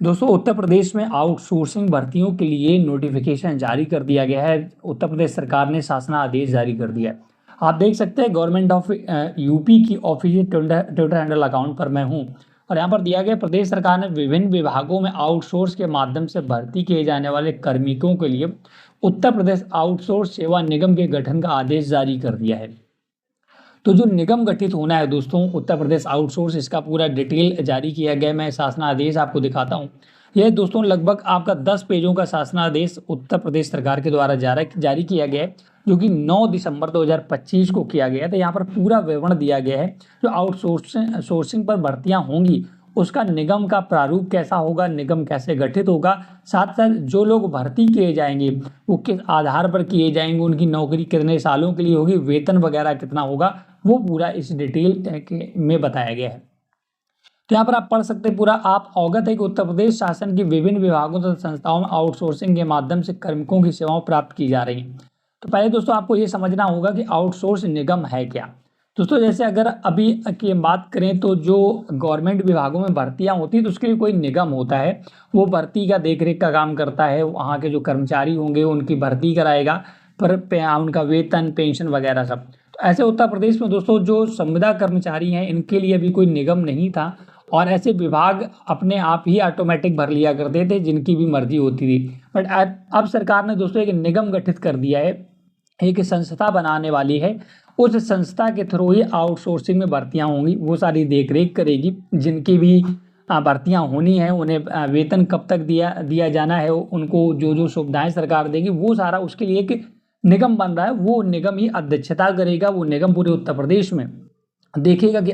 दोस्तों उत्तर प्रदेश में आउटसोर्सिंग भर्तियों के लिए नोटिफिकेशन जारी कर दिया गया है। उत्तर प्रदेश सरकार ने शासनादेश जारी कर दिया है। आप देख सकते हैं गवर्नमेंट ऑफ यूपी की ऑफिशियल ट्विटर हैंडल अकाउंट पर मैं हूं और यहाँ पर दिया गया प्रदेश सरकार ने विभिन्न विभागों में आउटसोर्स के माध्यम से भर्ती किए जाने वाले कार्मिकों के लिए उत्तर प्रदेश आउटसोर्स सेवा निगम के गठन का आदेश जारी कर दिया है। तो जो निगम गठित होना है दोस्तों उत्तर प्रदेश आउटसोर्स, इसका पूरा डिटेल जारी किया गया। मैं शासनादेश आपको दिखाता हूँ। यह दोस्तों लगभग आपका 10 पेजों का शासनादेश उत्तर प्रदेश सरकार के द्वारा जारी किया गया है, जो कि 9 दिसंबर 2025 को किया गया है। तो यहाँ पर पूरा विवरण दिया गया है जो आउटसोर्सिंग पर भर्तियाँ होंगी उसका निगम का प्रारूप कैसा होगा, निगम कैसे गठित होगा, साथ साथ जो लोग भर्ती किए जाएंगे वो किस आधार पर किए जाएंगे, उनकी नौकरी कितने सालों के लिए होगी, वेतन वगैरह कितना होगा, वो पूरा इस डिटेल में बताया गया है। तो यहाँ पर आप पढ़ सकते हैं पूरा। आप अवगत है कि उत्तर प्रदेश शासन की विभिन्न विभागों तथा संस्थाओं में आउटसोर्सिंग के माध्यम से कार्मिकों की सेवाएं प्राप्त की जा रही हैं। तो पहले दोस्तों आपको ये समझना होगा कि आउटसोर्स निगम है क्या। दोस्तों जैसे अगर अभी की बात करें तो जो गवर्नमेंट विभागों में भर्तियां होती हैं तो उसके लिए कोई निगम होता है, वो भर्ती का देखरेख का काम करता है। वहाँ के जो कर्मचारी होंगे उनकी भर्ती कराएगा, पर उनका वेतन पेंशन वगैरह सब। तो ऐसे उत्तर प्रदेश में दोस्तों जो संविदा कर्मचारी हैं इनके लिए अभी कोई निगम नहीं था और ऐसे विभाग अपने आप ही ऑटोमेटिक भर लिया करते थे जिनकी भी मर्जी होती थी। बट अब सरकार ने दोस्तों एक निगम गठित कर दिया है, एक संस्था बनाने वाली है। उस संस्था के थ्रू ही आउटसोर्सिंग में भर्तियां होंगी, वो सारी देखरेख करेगी। जिनकी भी भर्तियां होनी है उन्हें वेतन कब तक दिया जाना है, उनको जो जो सुविधाएं सरकार देगी वो सारा उसके लिए एक निगम बन रहा है। वो निगम ही अध्यक्षता करेगा। वो निगम पूरे उत्तर प्रदेश में देखेगा कि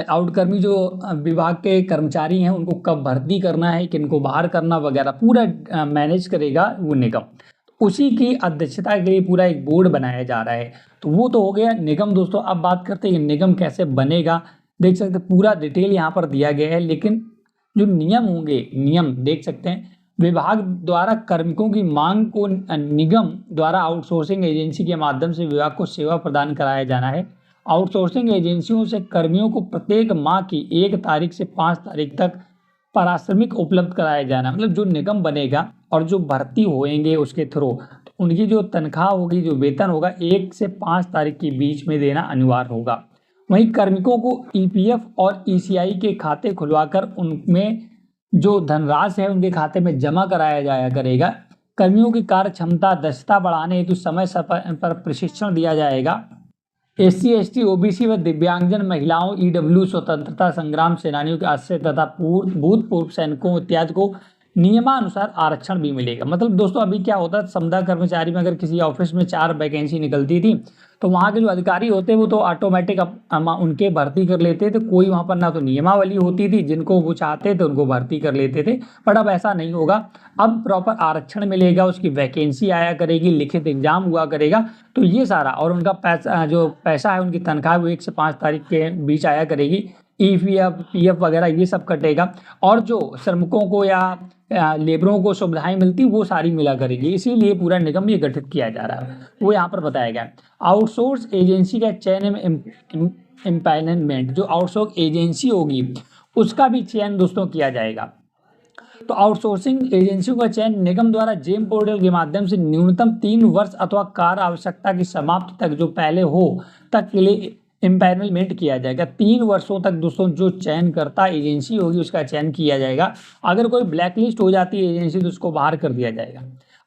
आउटकर्मी जो विभाग के कर्मचारी हैं उनको कब भर्ती करना है, किनको बाहर करना वगैरह पूरा मैनेज करेगा वो निगम। उसी की अध्यक्षता के लिए पूरा एक बोर्ड बनाया जा रहा है। तो वो तो हो गया निगम। दोस्तों अब बात करते हैं निगम कैसे बनेगा। देख सकते हैं पूरा डिटेल यहाँ पर दिया गया है, लेकिन जो नियम होंगे, नियम देख सकते हैं। विभाग द्वारा कार्मिकों की मांग को निगम द्वारा आउटसोर्सिंग एजेंसी के माध्यम से विभाग को सेवा प्रदान कराया जाना है। आउटसोर्सिंग एजेंसियों से कर्मियों को प्रत्येक माह की 1 तारीख से 5 तारीख तक पारिश्रमिक उपलब्ध कराया जाना। मतलब जो निगम बनेगा और जो भर्ती होएंगे उसके थ्रू तो उनकी जो तनख्वाह होगी, जो वेतन होगा 1 से 5 तारीख के बीच में देना अनिवार्य होगा। वहीं कार्मिकों को ईपीएफ और ईसीआई के खाते खुलवाकर उनमें जो धनराशि है उनके खाते में जमा कराया जाया करेगा। कर्मियों की कार्य क्षमता दक्षता बढ़ाने हेतु समय पर प्रशिक्षण दिया जाएगा। एससी, एसटी, ओबीसी व दिव्यांगजन महिलाओं, ईडब्ल्यू, स्वतंत्रता संग्राम सेनानियों के आश्रय तथा भूतपूर्व सैनिकों इत्यादि को नियमानुसार आरक्षण भी मिलेगा। मतलब दोस्तों अभी क्या होता है, संविदा कर्मचारी में अगर किसी ऑफिस में 4 वैकेंसी निकलती थी तो वहाँ के जो अधिकारी होते वो तो ऑटोमेटिक उनके भर्ती कर लेते थे। कोई वहाँ पर ना तो नियमावली होती थी, जिनको वो चाहते थे उनको भर्ती कर लेते थे। बट अब ऐसा नहीं होगा। अब प्रॉपर आरक्षण मिलेगा, उसकी वैकेंसी आया करेगी, लिखित एग्जाम हुआ करेगा। तो ये सारा और उनका पैसा है, उनकी तनख्वाह वो 1 से 5 तारीख के बीच आया करेगी। ईपीएफ, पीएफ वगैरह ये सब कटेगा और जो श्रमिकों को या लेबरों को सुविधाएं मिलती वो सारी मिला करेगी। इसीलिए पूरा निगम ये गठित किया जा रहा है, वो यहाँ पर बताया गया। आउटसोर्स एजेंसी का चयन एवं एम्पैनलमेंट, जो आउटसोर्स एजेंसी होगी उसका भी चयन दोस्तों किया जाएगा। तो आउटसोर्सिंग एजेंसियों का चयन निगम द्वारा जेम पोर्टल के माध्यम से न्यूनतम 3 वर्ष अथवा कार्य आवश्यकता की समाप्ति तक जो पहले हो तक के लिए एम्पैनलमेंट किया जाएगा। 3 वर्षों तक दोस्तों जो चयनकर्ता एजेंसी होगी उसका चयन किया जाएगा। अगर कोई ब्लैक लिस्ट हो जाती है एजेंसी तो उसको बाहर कर दिया जाएगा।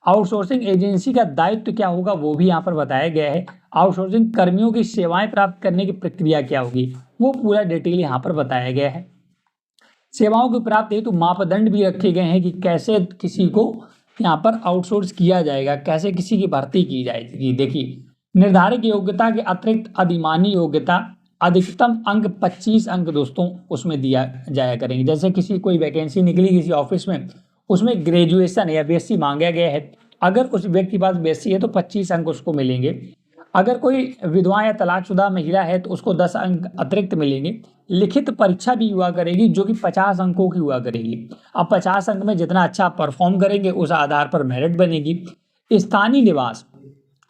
आउटसोर्सिंग एजेंसी का दायित्व क्या होगा वो भी यहाँ पर बताया गया है। आउटसोर्सिंग कर्मियों की सेवाएं प्राप्त करने की प्रक्रिया क्या होगी वो पूरा डिटेल यहाँ पर बताया गया है। सेवाओं की प्राप्ति हेतु मापदंड भी रखे गए हैं कि कैसे किसी को यहाँ पर आउटसोर्स किया जाएगा, कैसे किसी की भर्ती की जाएगी। देखिए, निर्धारित योग्यता के अतिरिक्त अधिमानी योग्यता अधिकतम अंक 25 अंक दोस्तों उसमें दिया जाया करेंगे। जैसे किसी कोई वैकेंसी निकली किसी ऑफिस में, उसमें ग्रेजुएशन या बीएससी मांगा गया है, अगर उस व्यक्ति के पास बीएससी है तो 25 अंक उसको मिलेंगे। अगर कोई विधवा या तलाकशुदा महिला है तो उसको 10 अंक अतिरिक्त मिलेंगे। लिखित परीक्षा भी हुआ करेगी जो कि 50 अंकों की हुआ करेगी। अब 50 अंक में जितना अच्छा परफॉर्म करेंगे उस आधार पर मेरिट बनेगी। स्थानीय निवास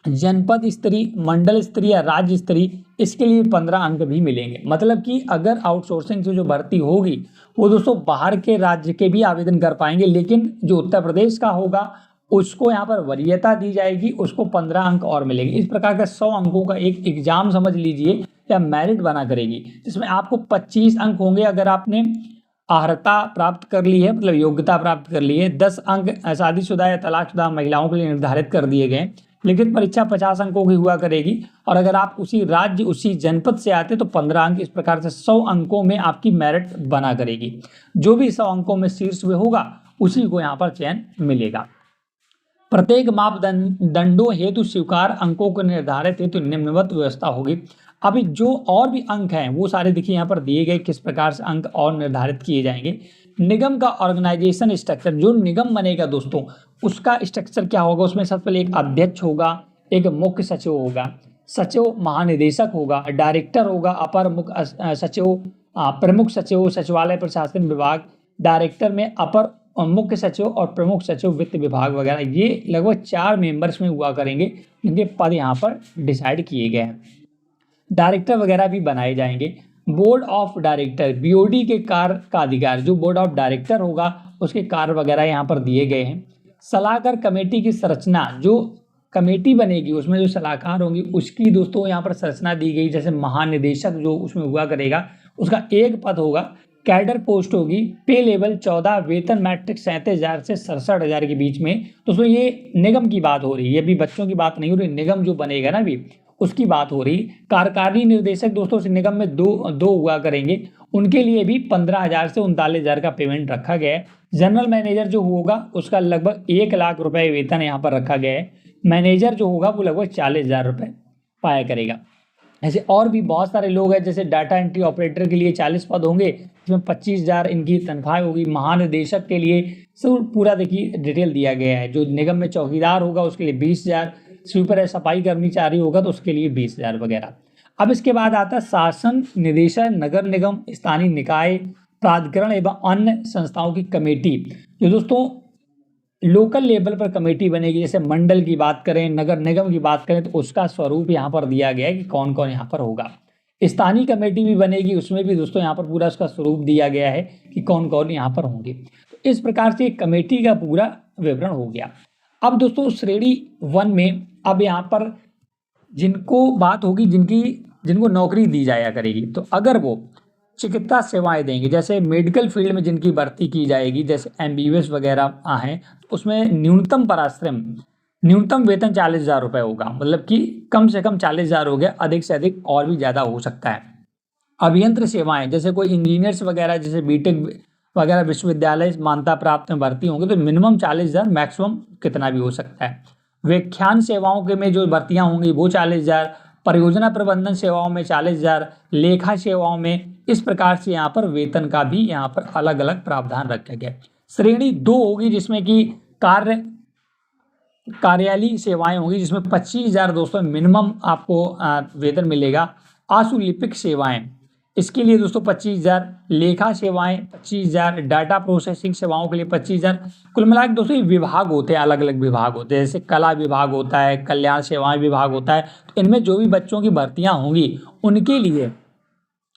जनपद स्तरीय, मंडल स्तरीय या राज्य स्तरीय इसके लिए 15 अंक भी मिलेंगे। मतलब कि अगर आउटसोर्सिंग से जो भर्ती होगी वो दोस्तों बाहर के राज्य के भी आवेदन कर पाएंगे, लेकिन जो उत्तर प्रदेश का होगा उसको यहाँ पर वरीयता दी जाएगी, उसको 15 अंक और मिलेंगे। इस प्रकार का 100 अंकों का एक एग्जाम समझ लीजिए या मेरिट बना करेगी, जिसमें आपको 25 अंक होंगे अगर आपने अर्हता प्राप्त कर ली है, मतलब योग्यता प्राप्त कर ली है। 10 अंक शादीशुदा या तलाकशुदा महिलाओं के लिए निर्धारित कर दिए गए। लिखित परीक्षा 50 अंकों की हुआ करेगी, और अगर आप उसी राज्य उसी जनपद से आते तो 15 अंक। इस प्रकार से 100 अंकों में आपकी मेरिट बना करेगी। जो भी 100 अंकों में शीर्ष में होगा उसी को यहाँ पर चयन मिलेगा। प्रत्येक मापदंडों हेतु स्वीकार अंकों को निर्धारित हेतु निम्नवत व्यवस्था होगी। अभी जो और भी अंक हैं वो सारे देखिए यहाँ पर दिए गए, किस प्रकार से अंक और निर्धारित किए जाएंगे। निगम का ऑर्गेनाइजेशन स्ट्रक्चर, जो निगम बनेगा दोस्तों उसका स्ट्रक्चर क्या होगा, उसमें सबसे पहले एक अध्यक्ष होगा, एक मुख्य सचिव होगा, सचिव महानिदेशक होगा, डायरेक्टर होगा, अपर मुख्य सचिव, प्रमुख सचिव सचिवालय प्रशासन विभाग, डायरेक्टर में अपर मुख्य सचिव और प्रमुख सचिव वित्त विभाग वगैरह। ये लगभग 4 मेंबर्स में हुआ करेंगे, इनके पद यहाँ पर डिसाइड किए गए हैं। डायरेक्टर वगैरह भी बनाए जाएंगे। बोर्ड ऑफ डायरेक्टर, बीओडी के कार्य का अधिकार, जो बोर्ड ऑफ डायरेक्टर होगा उसके कार्य वगैरह यहाँ पर दिए गए हैं। सलाहकार कमेटी की संरचना, जो कमेटी बनेगी उसमें जो सलाहकार होंगी उसकी दोस्तों यहाँ पर संरचना दी गई। जैसे महानिदेशक जो उसमें हुआ करेगा उसका एक पद होगा। कैडर पोस्ट होगी। पे लेवल 14, वेतन मैट्रिक 37,000 से 67,000 के बीच में। दोस्तों ये निगम की बात हो रही है, ये भी बच्चों की बात नहीं हो रही, निगम जो बनेगा ना भी उसकी बात हो रही। कार्यकारी निर्देशक दोस्तों से निगम में दो हुआ करेंगे, उनके लिए भी 15,000 से 39,000 का पेमेंट रखा गया है। जनरल मैनेजर जो होगा उसका लगभग 1 लाख रुपए वेतन यहाँ पर रखा गया है। मैनेजर जो होगा वो लगभग 40,000 रुपये पाया करेगा। ऐसे और भी बहुत सारे लोग हैं, जैसे डाटा एंट्री ऑपरेटर के लिए 40 पद होंगे, इसमें 25,000 इनकी तनख्वाह होगी। महानिदेशक के लिए सब पूरा देखिए डिटेल दिया गया है। जो निगम में चौकीदार होगा उसके लिए 20,000, स्वीपर है सफाई कर्मचारी होगा तो उसके लिए 20,000 वगैरह। अब इसके बाद आता है शासन निदेशक, नगर निगम, स्थानीय निकाय, प्राधिकरण एवं अन्य संस्थाओं की कमेटी। जो दोस्तों लोकल लेवल पर कमेटी बनेगी, जैसे मंडल की बात करें, नगर निगम की बात करें, तो उसका स्वरूप यहाँ पर दिया गया है कि कौन कौन यहाँ पर होगा। स्थानीय कमेटी भी बनेगी, उसमें भी दोस्तों यहाँ पर पूरा उसका स्वरूप दिया गया है कि कौन कौन यहाँ पर होंगे। तो इस प्रकार से कमेटी का पूरा विवरण हो गया। अब दोस्तों श्रेणी 1 में अब यहाँ पर जिनको बात होगी, जिनको नौकरी दी जाया करेगी, तो अगर वो चिकित्सा सेवाएं देंगे, जैसे मेडिकल फील्ड में जिनकी भर्ती की जाएगी, जैसे MBBS वगैरह हैं, उसमें न्यूनतम पराश्रम, न्यूनतम वेतन 40,000 रुपये होगा। मतलब कि कम से कम 40,000 हो गया, अधिक से अधिक और भी ज़्यादा हो सकता है। अभियंत्र सेवाएं, जैसे कोई इंजीनियर्स वगैरह, जैसे बीटेक वगैरह विश्वविद्यालय मान्यता प्राप्त में भर्ती होंगे तो मिनिमम 40,000, मैक्सिमम कितना भी हो सकता है। व्याख्यान सेवाओं के में जो भर्तियाँ होंगी वो 40,000, परियोजना प्रबंधन सेवाओं में 40,000, लेखा सेवाओं में। इस प्रकार से यहाँ पर वेतन का भी यहाँ पर अलग अलग प्रावधान रखा गया है। श्रेणी 2 होगी जिसमें कि कार्यालयीय सेवाएं होंगी, जिसमें 25,000 दोस्तों मिनिमम आपको वेतन मिलेगा। आशुलिपिक सेवाएं, इसके लिए दोस्तों 25,000, लेखा सेवाएं 25,000, डाटा प्रोसेसिंग सेवाओं के लिए 25,000। कुल मिलाकर दोस्तों ये विभाग होते हैं, अलग अलग विभाग होते हैं, जैसे कला विभाग होता है, कल्याण सेवाएं विभाग होता है। तो इनमें जो भी बच्चों की भर्तियां होंगी उनके लिए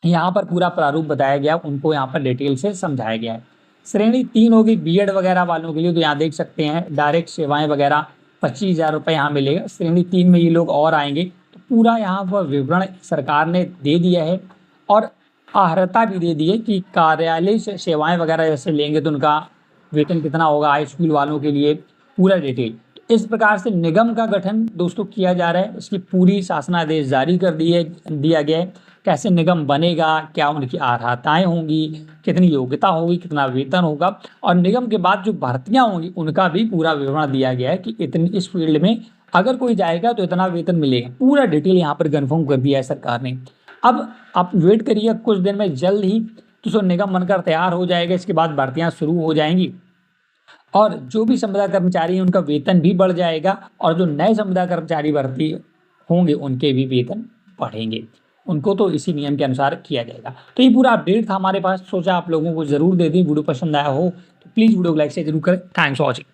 यहाँ पर पूरा प्रारूप बताया गया, उनको यहाँ पर डिटेल से समझाया गया है। श्रेणी 3 होगी बीएड वगैरह वालों के लिए, तो यहाँ देख सकते हैं डायरेक्ट सेवाएं वगैरह 25,000 रुपये यहाँ मिलेगा। श्रेणी 3 में ये लोग और आएंगे, तो पूरा यहाँ पर विवरण सरकार ने दे दिया है और अर्हता भी दे दी है कि कार्यालय से सेवाएं वगैरह जैसे लेंगे तो उनका वेतन कितना होगा। हाई स्कूल वालों के लिए पूरा डिटेल। तो इस प्रकार से निगम का गठन दोस्तों किया जा रहा है, इसकी पूरी शासनादेश जारी कर दिया गया है। कैसे निगम बनेगा, क्या उनकी अर्हताएं होंगी, कितनी योग्यता होगी, कितना वेतन होगा, और निगम के बाद जो भर्तियां होंगी उनका भी पूरा विवरण दिया गया है कि इतनी इस फील्ड में अगर कोई जाएगा तो इतना वेतन मिलेगा। पूरा डिटेल यहाँ पर कन्फर्म कर दिया है सरकार ने। अब आप वेट करिए, कुछ दिन में जल्द ही तो निगम बनकर तैयार हो जाएगा। इसके बाद भर्तियां शुरू हो जाएंगी और जो भी संविदा कर्मचारी हैं उनका वेतन भी बढ़ जाएगा, और जो नए संविदा कर्मचारी भर्ती होंगे उनके भी वेतन बढ़ेंगे। उनको तो इसी नियम के अनुसार किया जाएगा। तो ये पूरा अपडेट था हमारे पास, सोचा आप लोगों को जरूर दे दें। वीडियो पसंद आया हो तो प्लीज़ वीडियो को लाइक से जरूर करें। Thanks for watching.